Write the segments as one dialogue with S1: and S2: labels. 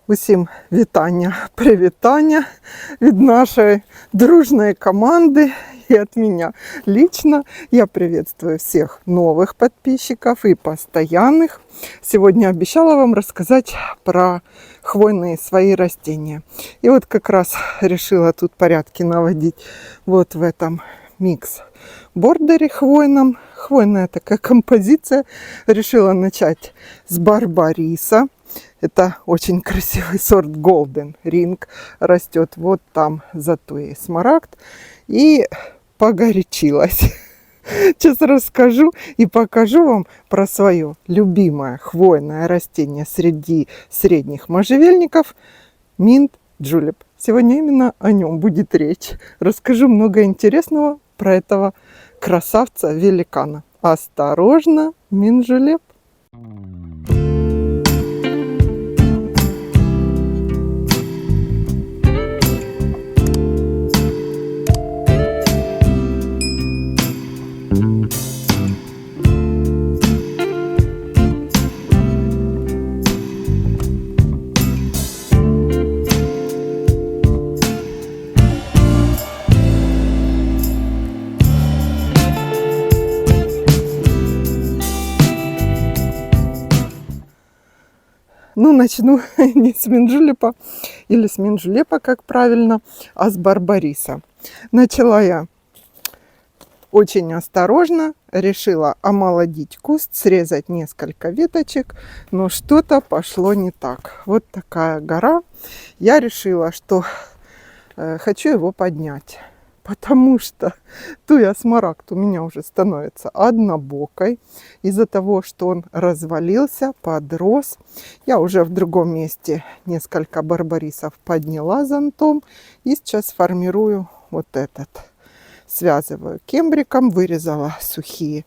S1: Усім вітання, привітання від нашей дружной команды и от меня лично. Я приветствую всех новых подписчиков и постоянных. Сегодня обещала вам рассказать про хвойные свои растения. И вот как раз решила тут порядки наводить вот в этом микс-бордере хвойном. Хвойная такая композиция. Решила начать с барбариса. Это очень красивый сорт Golden Ring. Растет вот там за той смарагд. И погорячилась. Сейчас расскажу и покажу вам про свое любимое хвойное растение среди средних можжевельников Mint Julep. Сегодня именно о нем будет речь. Расскажу много интересного про этого красавца-великана. Осторожно, Mint Julep! Ну, начну не с минджулепа или с минджулепа, как правильно, а с барбариса. Начала я очень осторожно, решила омолодить куст, срезать несколько веточек, но что-то пошло не так. Вот такая гора. Я решила, что хочу его поднять. Потому что туя смарагд у меня уже становится однобокой. Из-за того, что он развалился, подрос. Я уже в другом месте несколько барбарисов подняла зонтом. И сейчас формирую вот этот. Связываю кембриком, вырезала сухие.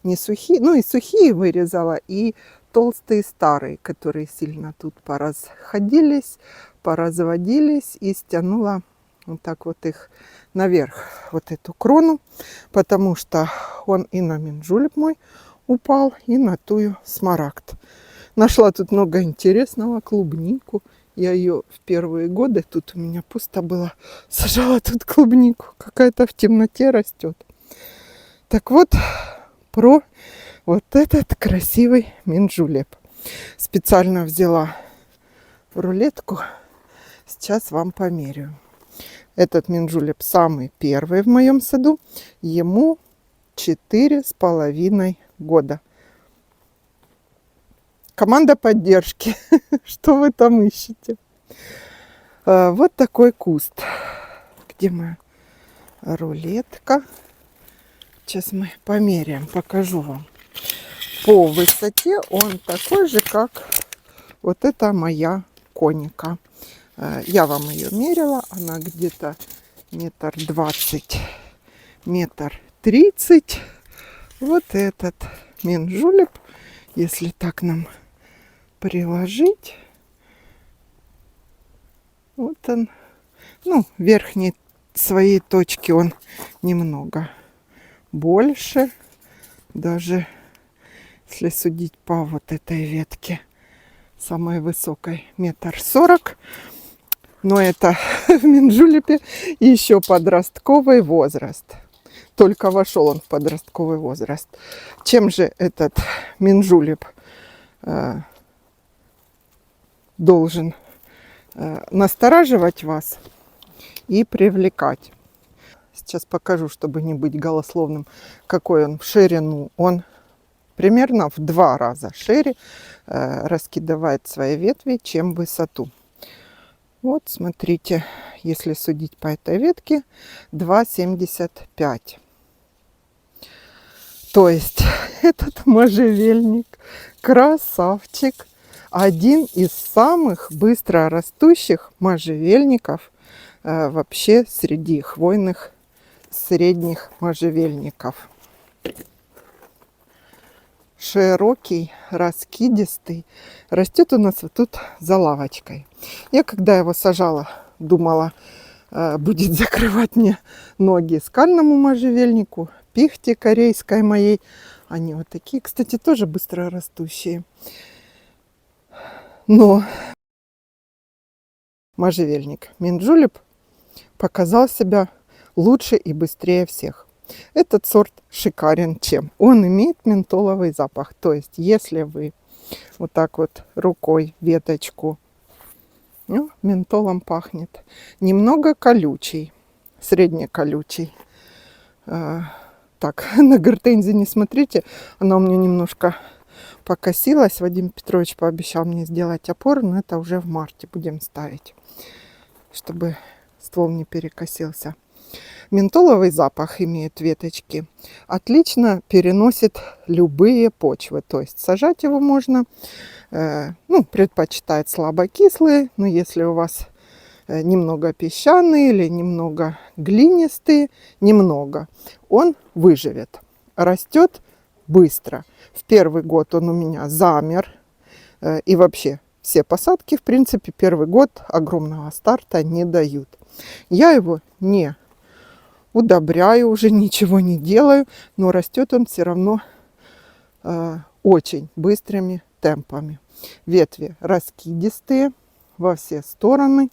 S1: Не сухие, ну и сухие вырезала, и толстые старые, которые сильно тут поразходились, поразводились, и стянула вот так вот их наверх, вот эту крону, потому что он и на минджулеп мой упал, и на тую смарагд. Нашла тут много интересного, клубнику. Я ее в первые годы, тут у меня пусто было, сажала тут клубнику, какая-то в темноте растет. Так вот, про вот этот красивый минджулеп. Специально взяла рулетку, сейчас вам померяю. Этот минджулеп самый первый в моем саду. Ему 4,5 года. Команда поддержки. Что вы там ищете? Вот такой куст. Где моя рулетка? Сейчас мы померяем, покажу вам. По высоте он такой же, как вот эта моя коника. Я вам ее мерила, она где-то 1,20 м, 1,30 м. Вот этот минджулеп, если так нам приложить, вот он, ну, верхней своей точки он немного больше, даже если судить по вот этой ветке, самой высокой 1,40 м. Но это в минджулепе еще подростковый возраст. Только вошел он в подростковый возраст. Чем же этот минджулеп должен настораживать вас и привлекать? Сейчас покажу, чтобы не быть голословным, какой он в ширину. Он примерно в 2 раза шире раскидывает свои ветви, чем в высоту. Вот, смотрите, если судить по этой ветке, 2,75. То есть этот можжевельник, красавчик, один из самых быстро растущих можжевельников вообще среди хвойных средних можжевельников. Широкий, раскидистый. Растет у нас вот тут за лавочкой. Я когда его сажала, думала, будет закрывать мне ноги скальному можжевельнику, пихте корейской моей. Они вот такие, кстати, тоже быстро растущие. Но можжевельник Минджулеп показал себя лучше и быстрее всех. Этот сорт шикарен чем? Он имеет ментоловый запах. То есть, если вы вот так вот рукой веточку, ну, ментолом пахнет. Немного колючий, среднеколючий. Так, на гортензии не смотрите, она у меня немножко покосилась. Вадим Петрович пообещал мне сделать опору, но это уже в марте будем ставить, чтобы ствол не перекосился. Ментоловый запах имеет веточки. Отлично переносит любые почвы. То есть сажать его можно, предпочитает слабокислые, но если у вас немного песчаные или немного глинистые, он выживет. Растет быстро. В первый год он у меня замер. И вообще все посадки, в принципе, первый год огромного старта не дают. Я его не удобряю, уже ничего не делаю, но растет он все равно очень быстрыми темпами. Ветви раскидистые во все стороны.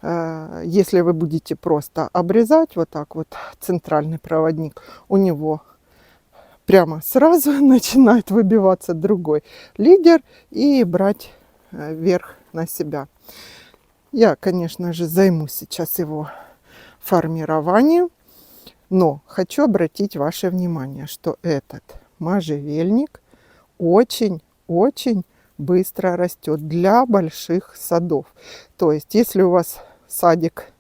S1: Если вы будете просто обрезать вот так вот центральный проводник, у него прямо сразу начинает выбиваться другой лидер и брать верх на себя. Я, конечно же, займусь сейчас его формированием, но хочу обратить ваше внимание, что этот можжевельник очень-очень быстро растет для больших садов. То есть, если у вас садик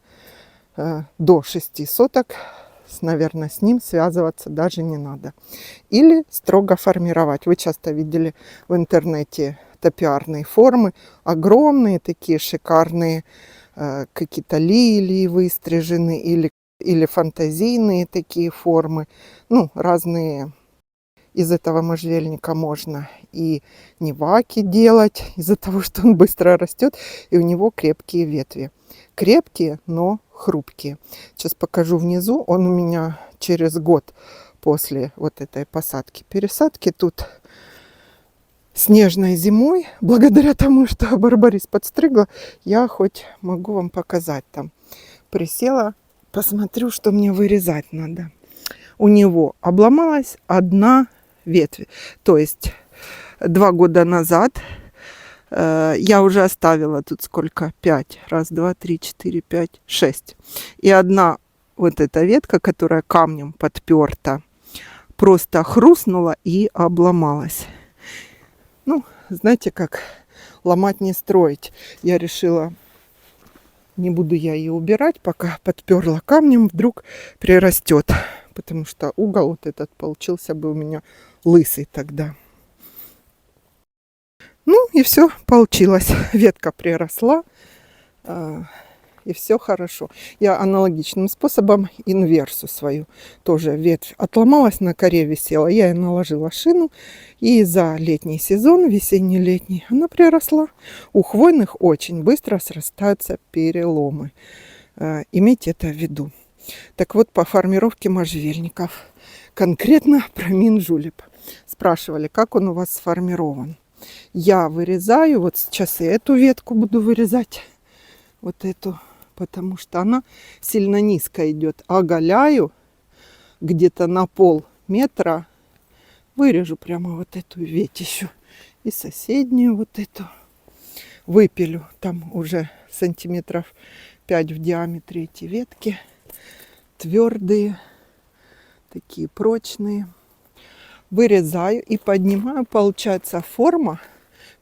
S1: до 6 соток, наверное, с ним связываться даже не надо. Или строго формировать. Вы часто видели в интернете топиарные формы, огромные такие шикарные, какие-то лилии выстрижены, или фантазийные такие формы. Ну, разные. Из этого можжевельника можно и неваки делать, из-за того, что он быстро растет, и у него крепкие ветви. Крепкие, но хрупкие. Сейчас покажу внизу. Он у меня через год после вот этой пересадки тут снежной зимой, благодаря тому, что барбарис подстригла, я хоть могу вам показать там. Присела, посмотрю, что мне вырезать надо. У него обломалась одна ветвь. То есть 2 года назад я уже оставила тут сколько? 5. 1, 2, 3, 4, 5, 6. И одна вот эта ветка, которая камнем подперта, просто хрустнула и обломалась. Ну, знаете, как ломать не строить. Я решила, не буду я ее убирать, пока подперла камнем, вдруг прирастет. Потому что угол вот этот получился бы у меня лысый тогда. Ну и все получилось. Ветка приросла. И все хорошо. Я аналогичным способом инверсу свою тоже ветвь отломалась, на коре висела. Я ей наложила шину. И за летний сезон, весенний-летний, она приросла. У хвойных очень быстро срастаются переломы. Имейте это в виду. Так вот, по формировке можжевельников. Конкретно про Минджулеп. Спрашивали, как он у вас сформирован. Я вырезаю, вот сейчас и эту ветку буду вырезать. Вот эту, потому что она сильно низко идет. Оголяю где-то на полметра. Вырежу прямо вот эту ветищу. И соседнюю вот эту. Выпилю. Там уже сантиметров 5 в диаметре эти ветки. Твердые, такие прочные. Вырезаю и поднимаю. Получается форма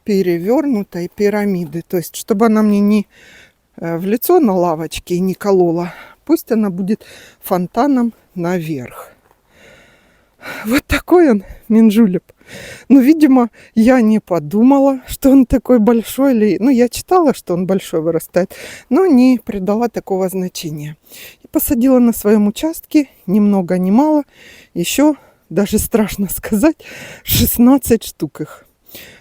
S1: перевернутой пирамиды. То есть, чтобы она мне не в лицо на лавочке не колола, пусть она будет фонтаном наверх. Вот такой он, Минджулеп. Ну, видимо, я не подумала, что он такой большой. Ну, я читала, что он большой вырастает, но не придала такого значения. И посадила на своем участке, ни много ни мало, еще, даже страшно сказать, 16 штук их.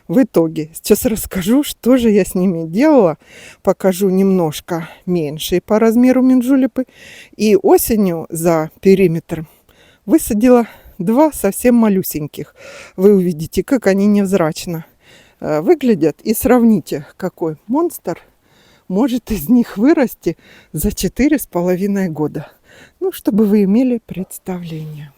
S1: В итоге, сейчас расскажу, что же я с ними делала. Покажу немножко меньшие по размеру Минджулепы. И осенью за периметр высадила 2 совсем малюсеньких. Вы увидите, как они невзрачно выглядят. И сравните, какой монстр может из них вырасти за 4,5 года. Ну, чтобы вы имели представление.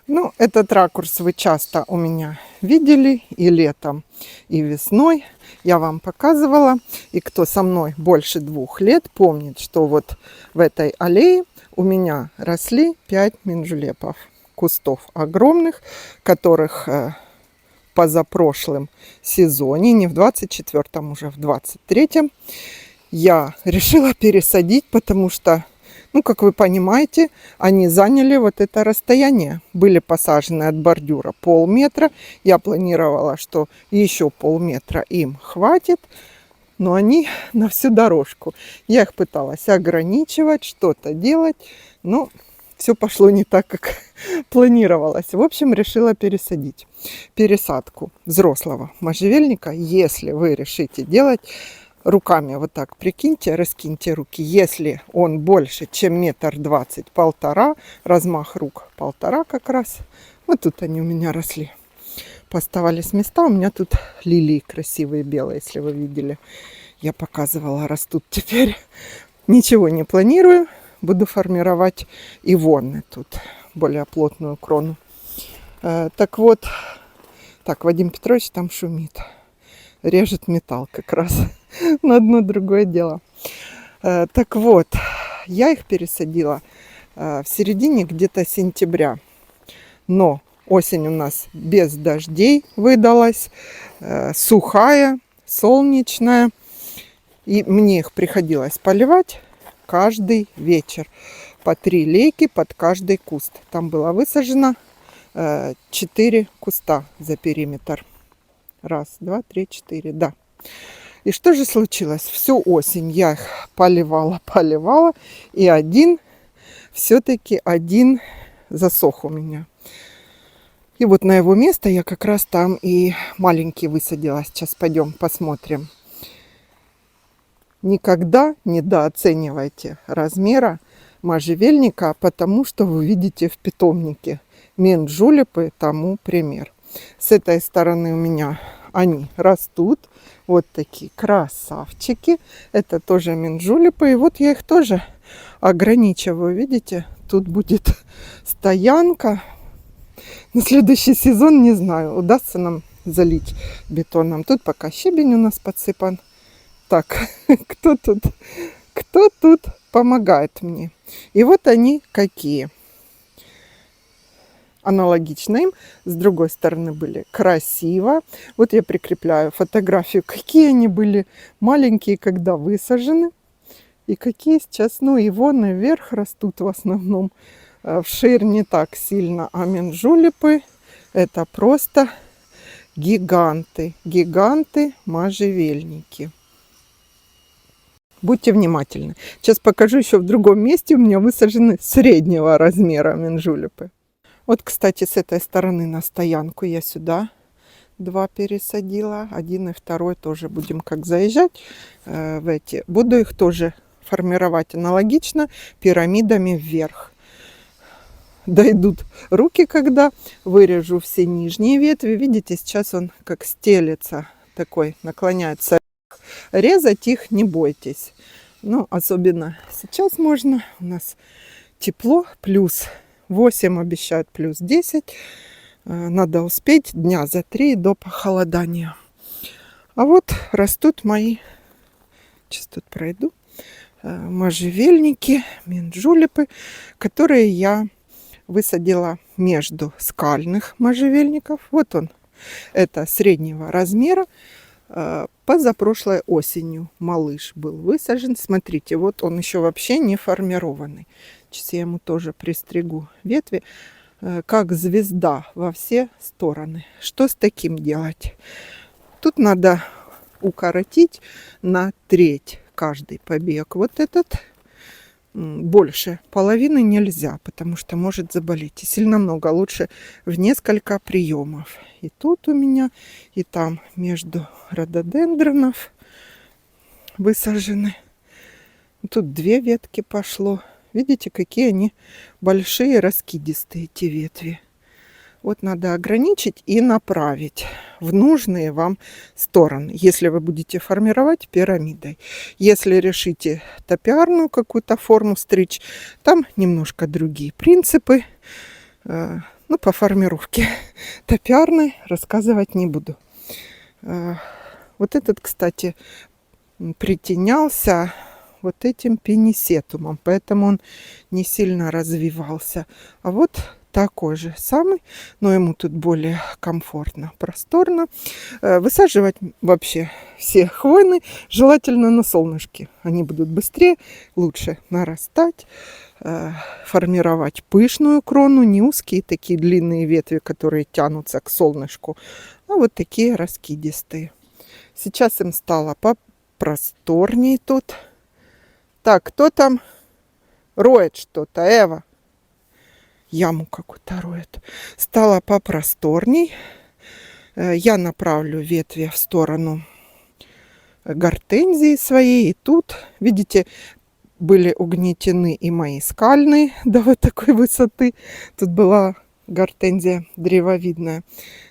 S1: Ну, этот ракурс вы часто у меня видели и летом, и весной. Я вам показывала. И кто со мной больше 2 лет, помнит, что вот в этой аллее у меня росли 5 минджулепов. Кустов огромных, которых позапрошлом сезоне, не в 24-м, уже в 23-м, я решила пересадить, потому что, ну, как вы понимаете, они заняли вот это расстояние. Были посажены от бордюра полметра. Я планировала, что еще полметра им хватит, но они на всю дорожку. Я их пыталась ограничивать, что-то делать, но все пошло не так, как планировалось. В общем, решила пересадить. Пересадку взрослого можжевельника, если вы решите делать, руками вот так прикиньте, раскиньте руки. Если он больше, чем 1,20 м, 1,5 м, размах рук 1,5 м как раз. Вот тут они у меня росли. Поставались места. У меня тут лилии красивые белые, если вы видели. Я показывала, растут теперь. Ничего не планирую. Буду формировать ивонны тут, более плотную крону. Так вот, так, Вадим Петрович там шумит. Режет металл как раз на одно другое дело. Так вот, я их пересадила в середине где-то сентября. Но осень у нас без дождей выдалась, сухая, солнечная. И мне их приходилось поливать каждый вечер. По 3 лейки под каждый куст. Там было высажено 4 куста за периметр. 1, 2, 3, 4, да. И что же случилось? Всю осень я их поливала. И все-таки один засох у меня. И вот на его место я как раз там и маленький высадила. Сейчас пойдем посмотрим. Никогда не недооценивайте размера можжевельника, потому что вы видите в питомнике. Минджулепы тому пример. С этой стороны у меня они растут. Вот такие красавчики. Это тоже минджулепы. И вот я их тоже ограничиваю. Видите, тут будет стоянка. На следующий сезон не знаю, удастся нам залить бетоном. Тут пока щебень у нас подсыпан. Так, кто тут помогает мне? И вот они какие. Аналогично им, с другой стороны были красиво. Вот я прикрепляю фотографию, какие они были маленькие, когда высажены. И какие сейчас, ну и вон наверх растут в основном. Вширь не так сильно, а минджулепы это просто гиганты. Гиганты можжевельники. Будьте внимательны. Сейчас покажу еще в другом месте. У меня высажены среднего размера минджулепы. Вот, кстати, с этой стороны на стоянку я сюда 2 пересадила. 1 и 2 тоже будем как заезжать в эти. Буду их тоже формировать аналогично пирамидами вверх. Дойдут руки, когда вырежу все нижние ветви. Видите, сейчас он как стелется, такой наклоняется. Резать их не бойтесь. Ну, особенно сейчас можно. У нас тепло, плюс 8 обещают, плюс 10. Надо успеть дня за 3 до похолодания. А вот растут мои, сейчас тут пройду, можжевельники, минджулепы, которые я высадила между скальных можжевельников. Вот он, это среднего размера. Позапрошлой осенью малыш был высажен. Смотрите, вот он еще вообще не формированный. Сейчас я ему тоже пристригу ветви, как звезда во все стороны. Что с таким делать? Тут надо укоротить на 1/3 каждый побег. Вот этот больше половины нельзя, потому что может заболеть. И сильно много, лучше в несколько приемов. И тут у меня, и там между рододендронов высажены. Тут 2 ветки пошло. Видите, какие они большие, раскидистые, эти ветви. Вот надо ограничить и направить в нужные вам стороны, если вы будете формировать пирамидой. Если решите топиарную какую-то форму стричь, там немножко другие принципы. Ну, по формировке топиарной рассказывать не буду. Вот этот, кстати, притенялся вот этим пенисетумом, поэтому он не сильно развивался. А вот такой же самый, но ему тут более комфортно, просторно. Высаживать вообще все хвойные желательно на солнышке. Они будут быстрее, лучше нарастать, формировать пышную крону, не узкие такие длинные ветви, которые тянутся к солнышку, а вот такие раскидистые. Сейчас им стало попросторней тут. Так, кто там роет что-то? Эва. Яму какую-то роет. Стало попросторней. Я направлю ветви в сторону гортензии своей. И тут, видите, были угнетены и мои скальные до вот такой высоты. Тут была гортензия древовидная.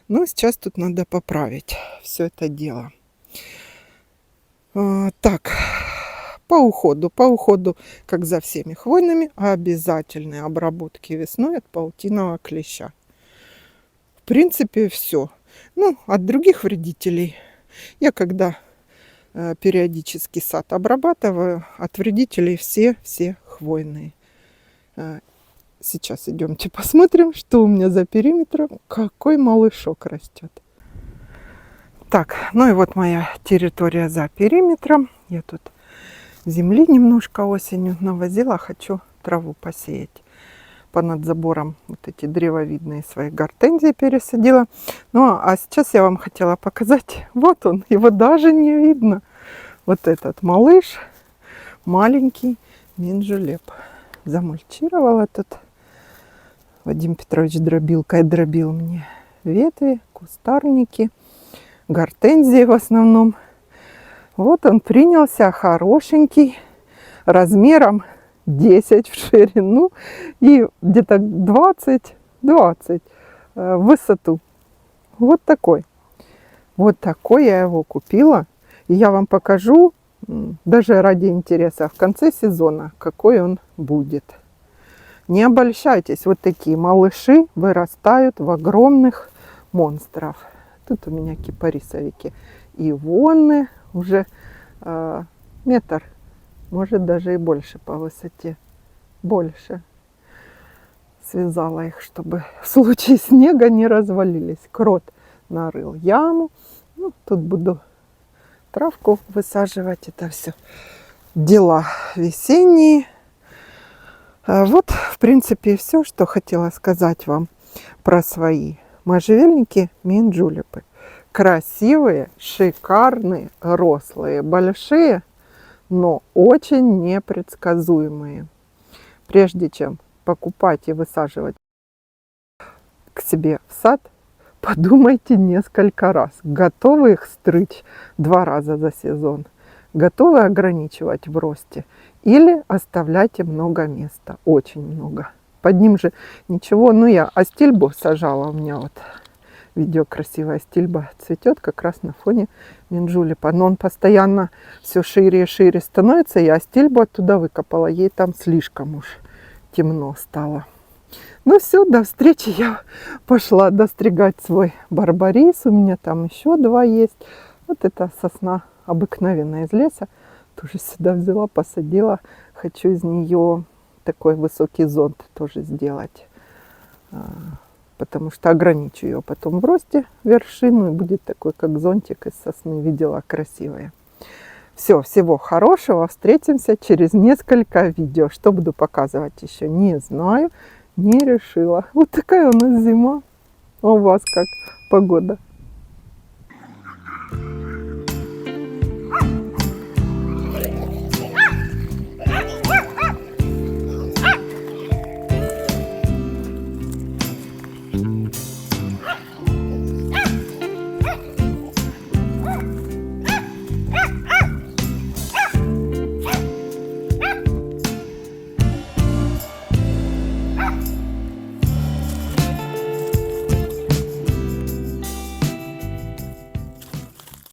S1: Но сейчас тут надо поправить все это дело. Так, по уходу, как за всеми хвойными, обязательные обработки весной от паутинового клеща. В принципе, все. Ну, от других вредителей я когда периодически сад обрабатываю, от вредителей все хвойные. Сейчас идемте посмотрим, что у меня за периметром. Какой малышок растет. Так, ну и вот моя территория за периметром. Я тут земли немножко осенью навозила, хочу траву посеять. Понад забором вот эти древовидные свои гортензии пересадила. Ну, а сейчас я вам хотела показать. Вот он, его даже не видно. Вот этот малыш, маленький минжулеп. Замульчировала тут. Вадим Петрович дробилкой дробил мне ветви, кустарники, гортензии в основном. Вот он принялся хорошенький, размером 10 в ширину и где-то 20 в высоту. Вот такой. Вот такой я его купила. И я вам покажу, даже ради интереса, в конце сезона, какой он будет. Не обольщайтесь, вот такие малыши вырастают в огромных монстров. Тут у меня кипарисовики ивонны, уже метр, может даже и больше по высоте. Больше. Связала их, чтобы в случае снега не развалились. Крот нарыл яму. Ну, тут буду травку высаживать. Это все дела весенние. Вот, в принципе, все, что хотела сказать вам про свои можжевельники минджулепы. Красивые, шикарные, рослые, большие, но очень непредсказуемые. Прежде чем покупать и высаживать к себе в сад, подумайте несколько раз. Готовы их стричь 2 раза за сезон? Готовы ограничивать в росте? Или оставляйте много места? Очень много. Под ним же ничего. Ну, я астильбу сажала. У меня вот видео красивая астильба цветет как раз на фоне минджулепа. Но он постоянно все шире и шире становится. Я астильбу оттуда выкопала. Ей там слишком уж темно стало. Ну все, до встречи. Я пошла достригать свой барбарис. У меня там еще 2 есть. Вот эта сосна обыкновенная из леса. Тоже сюда взяла, посадила. Хочу из нее такой высокий зонт тоже сделать. Потому что ограничу ее потом в росте вершину. И будет такой, как зонтик из сосны. Видела, красивая. Все, всего хорошего. Встретимся через несколько видео. Что буду показывать еще, не знаю. Не решила. Вот такая у нас зима. А у вас как погода?